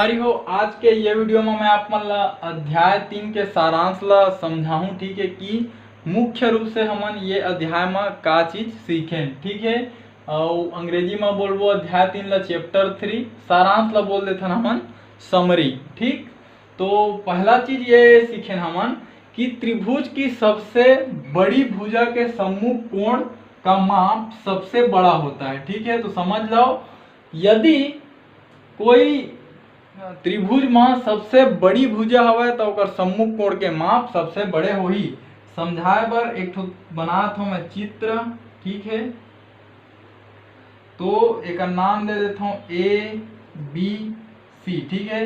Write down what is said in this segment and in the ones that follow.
संगवारी हो, आज के ये वीडियो में मैं आप मन ला अध्याय 3 के सारांश ला समझाऊं। ठीक है कि मुख्य रूप से हमन ये अध्याय में का चीज सीखें। ठीक है, और अंग्रेजी में बोलबो अध्याय 3 ला चैप्टर 3, सारांश ला बोल देथन हमन समरी। ठीक, तो पहला चीज ये सीखें हमन कि त्रिभुज की सबसे बड़ी भुजा के सम्मुख कोण का माप सबसे बड़ा होता है। ठीक है, तो समझ लो, यदि कोई त्रिभुज में सबसे बड़ी भुजा हवे तो ओकर सम्मुख कोण के माप सबसे बड़े होही। समझाए बर एक ठो बनात हूं मैं चित्र। ठीक है, तो एक नाम दे देता हूं ए बी सी। ठीक है,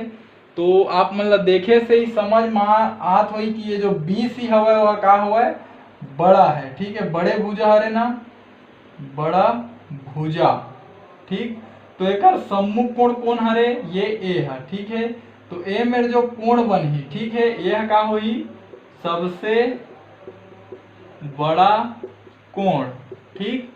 तो आप मतलब देखे से ही समझ में आत होई कि ये जो बी सी हवे वह का हवे, बड़ा है। ठीक है, बड़े भुजा हरे ना, बड़ा भुजा। ठीक, तो एक सम्मुख कोण कौन हरे, ये ए है। ठीक है, तो ए मेरे जो कोण बनही, ठीक है, यह का हुई सबसे बड़ा कोण। ठीक,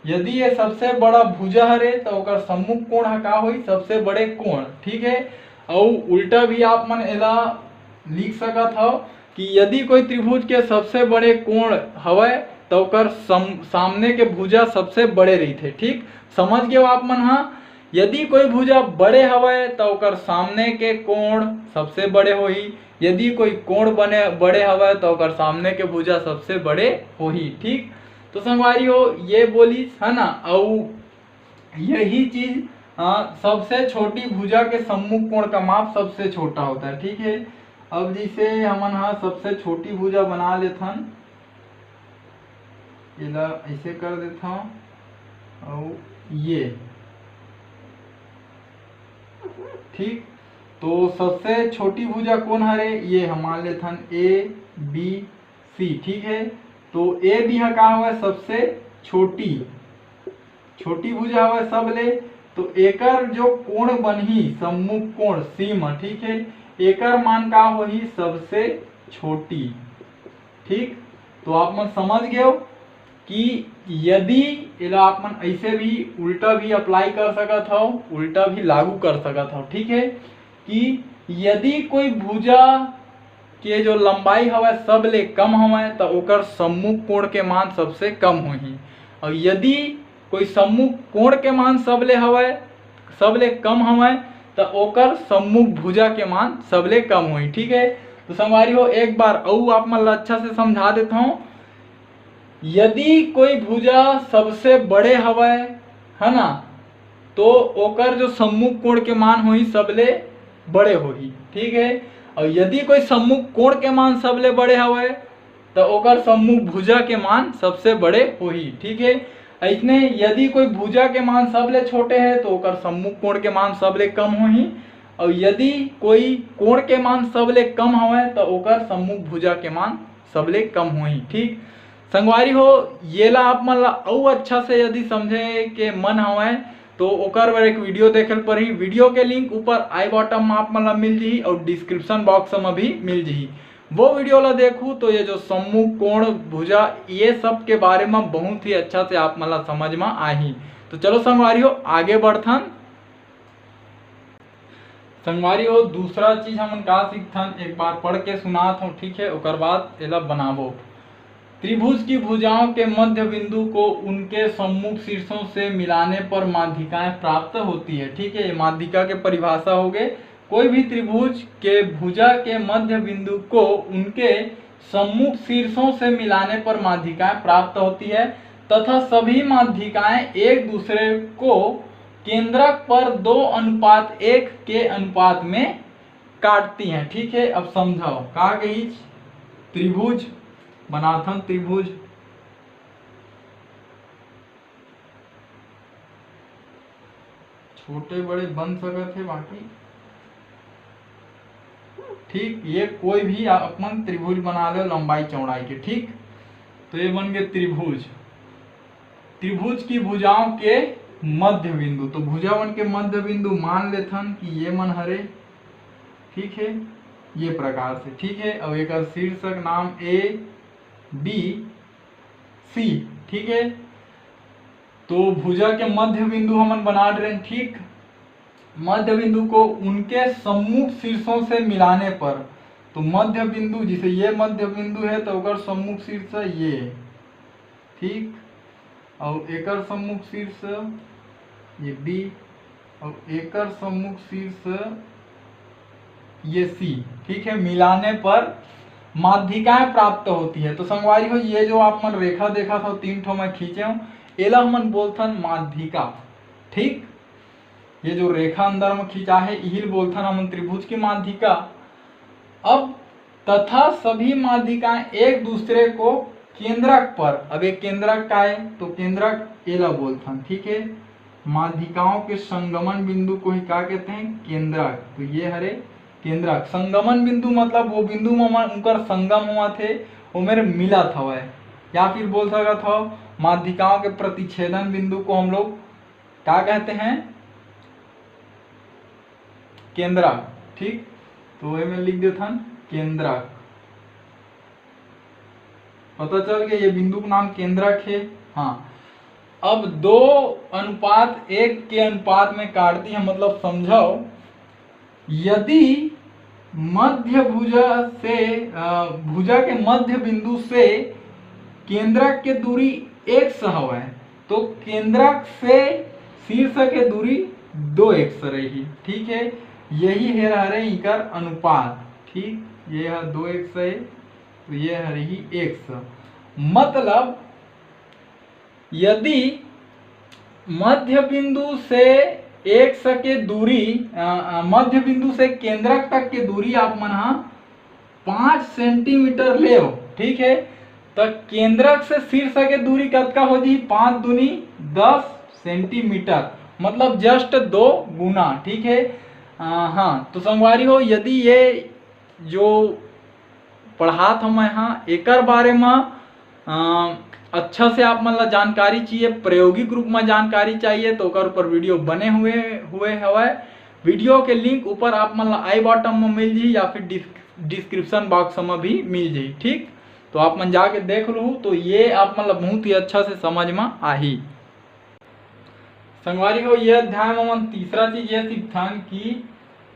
यदि ये सबसे बड़ा भुजा हरे तो ओकर सम्मुख कोण का हुई सबसे बड़े कोण। ठीक है, और उल्टा भी आप मन एला लिख सकत हो कि यदि कोई त्रिभुज के सबसे बड़े कोण हवे तो ओकर सामने के भुजा सबसे बड़े रहते। ठीक, समझ गए आप मन। हाँ, यदि कोई भुजा बड़े हवे तो ओकर सामने के कोण सबसे बड़े होही, यदि कोई कोण बने बड़े हवे तो ओकर सामने के भुजा सबसे बड़े होही। ठीक, तो संगवारी हो ये बोली है ना, और यही चीज सबसे छोटी भुजा के सम्मुख कोण का माप सबसे छोटा होता है। ठीक है, अब जैसे हमन सबसे छोटी भुजा बना लेथन, ऐसे कर देता हूं और ये। ठीक, तो सबसे छोटी भुजा कौन हरे, ये हम मान लेथन ए बी सी। ठीक है, तो ए बी का हुआ सबसे छोटी भुजा हुआ सब ले, तो एकर जो कोण बनही सम्मुख कोण सीमा। ठीक है, एकर मान का होही सबसे छोटी। ठीक, तो आप मन समझ गए कि यदि इला आप मन ऐसे भी उल्टा भी अप्लाई कर सकत हो, उल्टा भी लागू कर सकत हो। ठीक है, कि यदि कोई भुजा के जो लंबाई हवे सब ले कम हवे तो ओकर सम्मुख कोण के मान सबसे कम होही, और यदि कोई सम्मुख कोण के मान सब ले हवे सब ले कम हवे तो ओकर सम्मुख भुजा के मान सब ले कम होही। ठीक है, तो संगवारी हो एक बार और आप मन अच्छा से समझा देता हूँ। यदि कोई भुजा सबसे बड़े हवे है ना, तो ओकर जो सम्मुख कोण के मान होही सबले बड़े होही। ठीक है, और यदि कोई सम्मुख कोण के मान सबले बड़े हवे तो ओकर सम्मुख भुजा के मान सबसे बड़े होही। ठीक है, ऐसने यदि कोई भुजा के मान सबले छोटे हैं तो ओकर सम्मुख कोण के मान सबले कम होही, और यदि कोई कोण के मान सबले कम हवे तो ओकर सम्मुख भुजा के मान सबले कम होही। ठीक, संगवारी हो ये ला आप मन ला और अच्छा से यदि समझे के मन हवे तो ओकर बर एक वीडियो देखल पर ही। वीडियो के लिंक ऊपर आई बॉटम में आप मन ला मिल जी और डिस्क्रिप्शन बॉक्स में भी मिल जी। वो वीडियो ला देखू तो ये जो सम्मुख कोण भुजा ये सब के बारे में बहुत ही अच्छा से आप मन ला समझ में आही। तो चलो संगवारी हो आगे बढ़थन। संगवारी हो दूसरा चीज हमन का सीखथन, एक बार पढ़ के सुनात हूँ। ठीक है, ओकर बाद एला बनाबो। त्रिभुज की भुजाओं के मध्य बिंदु को उनके सम्मुख शीर्षों से मिलाने पर माध्यिकाएं प्राप्त होती है। ठीक है, ये माध्यिका के परिभाषा हो गए। कोई भी त्रिभुज के भुजा के मध्य बिंदु को उनके सम्मुख शीर्षों से मिलाने पर माध्यिकाएं प्राप्त होती है तथा सभी माध्यिकाएं एक दूसरे को केंद्रक पर 2:1 के अनुपात में काटती हैं। ठीक है, अब समझाओ का गई त्रिभुज बनाथन। त्रिभुज छोटे बड़े बन सकते हैं बाकी। ठीक, ये कोई भी अपन त्रिभुज बना लो लंबाई चौड़ाई के। ठीक, तो ये बन गए त्रिभुज। त्रिभुज की भुजाओं के मध्य बिंदु, तो भुजावन के मध्य बिंदु मान लेथन कि ये मन हरे। ठीक है, ये प्रकार से। ठीक है, अब एक शीर्षक नाम ए बी सी। ठीक है, तो भुजा के मध्य बिंदु हमन बना रहे हैं। ठीक, मध्य बिंदु को उनके सम्मुख शीर्षों से मिलाने पर, तो मध्य बिंदु जिसे ये मध्य बिंदु है तो अगर सम्मुख शीर्ष ये है, ठीक, और एकर सम्मुख शीर्ष ये बी और एकर सम्मुख शीर्ष ये सी, ठीक है, मिलाने पर माध्यिकाएं प्राप्त होती है। तो संगवारी हो ये जो आप मन रेखा देखा था 3 ठो मैं खींचे हूं, एला मन बोलथन माध्यिका, ठीक, ये जो रेखा अंदर में खींचा है इहिल बोलथन हम त्रिभुज की माध्यिका। अब तथा सभी माध्यिकाएं एक दूसरे को केंद्रक पर, अब एक केंद्रक का है तो केंद्रक एला बोलथन, ठीक है, माध्यिकाओं के संगमन बिंदु को ही क्या कहते हैं, केंद्रक। तो ये हरे केंद्रक, संगमन बिंदु मतलब वो बिंदु में उनका संगम हुआ थे, वो मेरे मिला था वह, या फिर बोल सकता था माध्यिकाओं के प्रतिच्छेदन बिंदु को हम लोग क्या कहते हैं, केंद्रक, ठीक। तो वे में लिख देता केंद्रक, पता चल गया ये बिंदु का नाम केंद्रक है। हाँ, अब 2:1 के अनुपात में काट दी है, मतलब समझाओ, यदि मध्य भुजा से भुजा के मध्य बिंदु से केंद्रक के दूरी x है तो केंद्रक से शीर्ष के दूरी 2x रहेगी, ठीक है, यही है रहे इकर अनुपात, ठीक, ये है 2x है तो ये रहेगी x। मतलब यदि मध्य बिंदु से x के दूरी मध्य बिंदु से केंद्रक तक की दूरी आप मन 5 सेंटीमीटर ले हो, ठीक है, तो केंद्रक से शीर्ष के दूरी कतका हो जी, 5 दूनी 10 सेंटीमीटर, मतलब जस्ट 2 गुना, ठीक है। हाँ, तो संगवारी हो यदि ये जो पढ़ा था मैं यहाँ एकर बारे में अच्छा से आप मतलब जानकारी चाहिए, प्रायोगिक रूप में जानकारी चाहिए तो ओकर ऊपर वीडियो बने हुए हवे। वीडियो के लिंक ऊपर आप मतलब आई बटन में मिल जाए या फिर डिस्क्रिप्शन बॉक्स में भी मिल जाए, ठीक। तो आप मन जाके देख लू तो ये आप मतलब बहुत ही अच्छा से समझ में आही। संगवारी हो ये अध्याय में मन तीसरा चीज ये सीखथन कि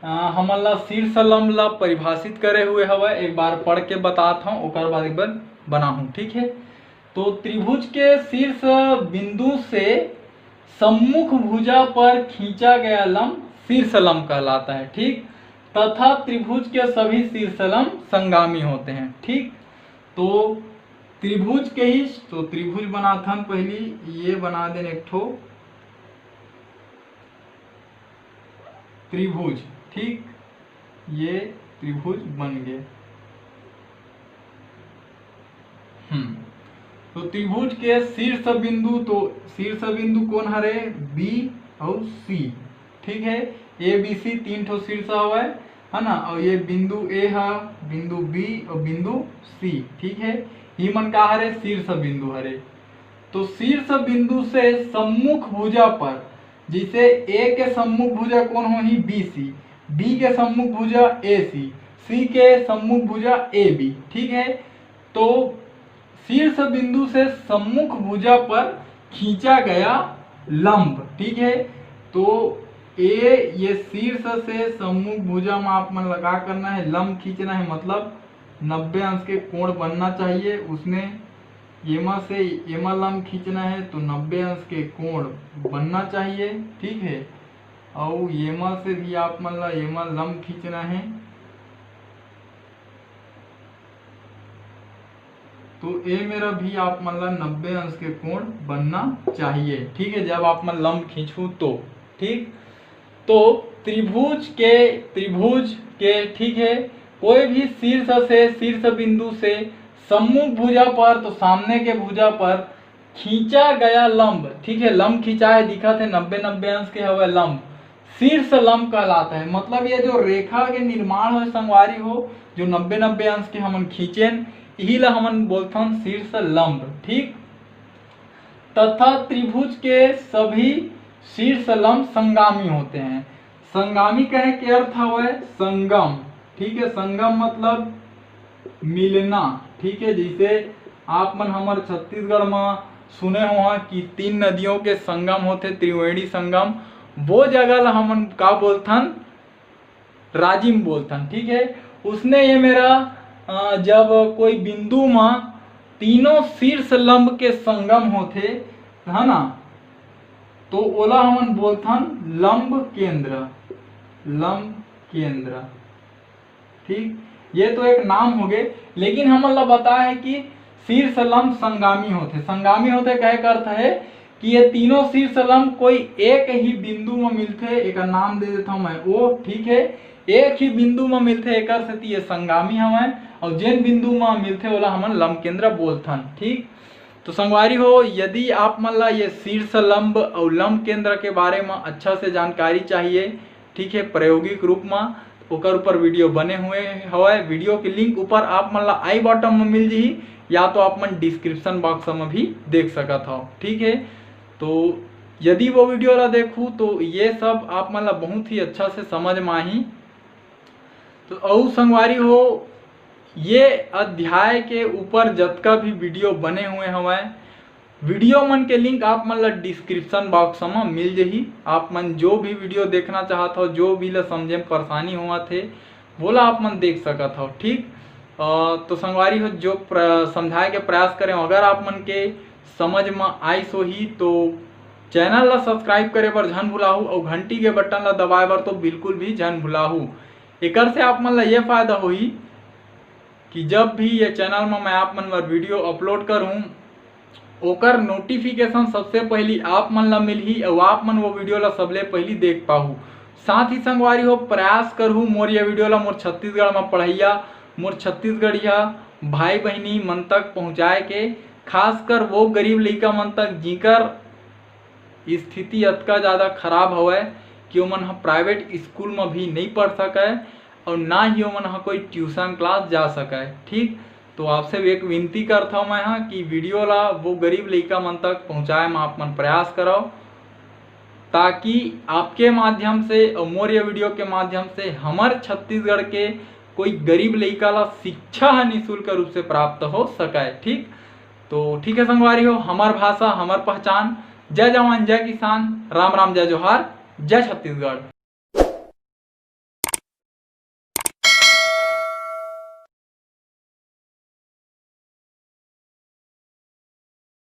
हमला शीर्ष लंब ला परिभाषित करे हुए हवे, एक बार पढ़ के बताता हूँ ओकर बाद एक बार बनाऊं, ठीक है। तो त्रिभुज के शीर्ष बिंदु से सम्मुख भुजा पर खींचा गया लंब शीर्ष लंब कहलाता है, ठीक, तथा त्रिभुज के सभी शीर्ष लंब संगामी होते हैं, ठीक। तो त्रिभुज के ही तो त्रिभुज बनाथन, पहली ये बना देने एक ठो त्रिभुज, ठीक, ये त्रिभुज बन गए। तो त्रिभुज के शीर्ष बिंदु, तो शीर्ष बिंदु कौन हरे, बी और सी, ठीक है, ए बी सी 3 ठो शीर्ष है ना, और ये बिंदु ए है, बिंदु बी और बिंदु सी, ठीक है, ये मन का हरे शीर्ष बिंदु हरे। तो शीर्ष बिंदु से सम्मुख भुजा पर, जिसे ए के सम्मुख भुजा कौन हो ही, बी सी, बी के सम्मुख भुजा ए सी के सम्मुख भुजा ए बी, ठीक है। तो शीर्ष बिंदु से सम्मुख भुजा पर खींचा गया लंब, ठीक है। तो ए ये शीर्ष से सम्मुख भुजा में आप मन लगा करना है, लंब खींचना है, मतलब 90 अंश के कोण बनना चाहिए, उसने एमा से एमा लंब खींचना है तो 90 अंश के कोण बनना चाहिए, ठीक है। और एमा से भी आप मन ला एमा लंब खींचना है, तो ए मेरा भी आप मन ला 90 अंश के कोण बनना चाहिए, ठीक है, जब आप मन लंब खींचू तो, ठीक। तो त्रिभुज के ठीक है, कोई भी शीर्ष बिंदु से सम्मुख भुजा पर, तो सामने के भुजा पर खींचा गया लंब, ठीक है, लंब खींचा है दिखा थे 90 अंश के हवे लंब, शीर्ष लंब कहलाता है। मतलब ये जो रेखा के निर्माण हो संगवारी हो, जो 90 अंश के हमन खींचेन, यही ला हमन बोलथन शीर्ष लंब, ठीक। तथा त्रिभुज के सभी शीर्ष लंब संगामी होते हैं। संगामी कहे के अर्थ है संगम, ठीक है, संगम मतलब मिलना, ठीक है। जैसे आप मन हमारे छत्तीसगढ़ में सुने हो कि 3 नदियों के संगम होते, त्रिवेणी संगम, वो जगह ला हमन का बोलथन राजिम बोलथन। ठीक है, उसने ये मेरा जब कोई बिंदु में तीनों शीर्ष लंब के संगम होते है ना, तो ओला हमन बोलथन लंब केंद्र, लंब केंद्र। ठीक, ये तो एक नाम हो गए, लेकिन हमन ला बता है कि शीर्ष लंब संगामी होते। संगामी होते कहे का अर्थ है कि ये तीनों शीर्ष लंब कोई एक ही बिंदु में मिलते, एक नाम दे देता हूं मैं ओ। ठीक है, एक ही बिंदु में मिलते एक से ये संगामी हमें, और जिन बिंदु में मिलते ओला हमन लंब केंद्र बोलथन। ठीक, तो संगवारी हो, यदि आप मन ला ये शीर्ष लंब और लंब केंद्र के बारे में अच्छा से जानकारी चाहिए, ठीक है, प्रायोगिक रूप में, ओकर ऊपर वीडियो बने हुए हवे। वीडियो के लिंक ऊपर आप मन ला आई बटन में मिल जी, या तो आप मन डिस्क्रिप्शन बॉक्स में भी देख सकत हो। ठीक है, तो यदि वो वीडियो ला देखूँ तो ये सब आप मन ला बहुत ही अच्छा से समझ में आही। तो और संगवारी हो, ये अध्याय के ऊपर जतका भी वीडियो बने हुए हवे, वीडियो मन के लिंक आप मन ला डिस्क्रिप्शन बॉक्स में मिल जही। आप मन जो भी वीडियो देखना चाहत हो, जो भी ला समझे में परेशानी हुआ थे, बोला आप मन देख सकत हो। ठीक, तो संगवारी हो, जो समझाए के प्रयास करें, अगर आप मन के समझ में आई सो ही तो चैनल ला सब्सक्राइब करे बर झन भुलाहू, और घंटी के बटन ला दबाए बर तो बिल्कुल भी झन भुलाहू। एकर से आप मन ला ये फायदा होही कि जब भी ये चैनल में मैं आप मन बर वीडियो अपलोड करूँ, ओकर नोटिफिकेशन सबसे पहली आप मन ला मिलही, और आप मन वो वीडियो ला सबले पहली देख पाहू। साथ ही संगवारी हो, प्रयास करूँ मोर ये वीडियो ला मोर छत्तीसगढ़ में पढ़ैया, मोर छत्तीसगढ़िया भाई बहनी मन तक पहुँचाए के, खासकर वो गरीब लइका मन तक जिकर स्थिति अतका ज़्यादा खराब हवै कि ओमन ह प्राइवेट स्कूल में भी नहीं पढ़ सके, और ना ही ओमन ह कोई ट्यूशन क्लास जा सके। ठीक, तो आपसे एक विनती करता हूँ मैं कि वीडियो ला वो गरीब लइका मन तक पहुँचाए में आप मन प्रयास करो, ताकि आपके माध्यम से और मोर ये वीडियो के माध्यम से हमारे छत्तीसगढ़ के कोई गरीब लइका ला शिक्षा निःशुल्क रूप से प्राप्त हो सके। ठीक, तो ठीक है संगवारी हो, हमार भाषा हमार पहचान। जय जवान जय किसान, राम राम जय जोहार, जय छत्तीसगढ़।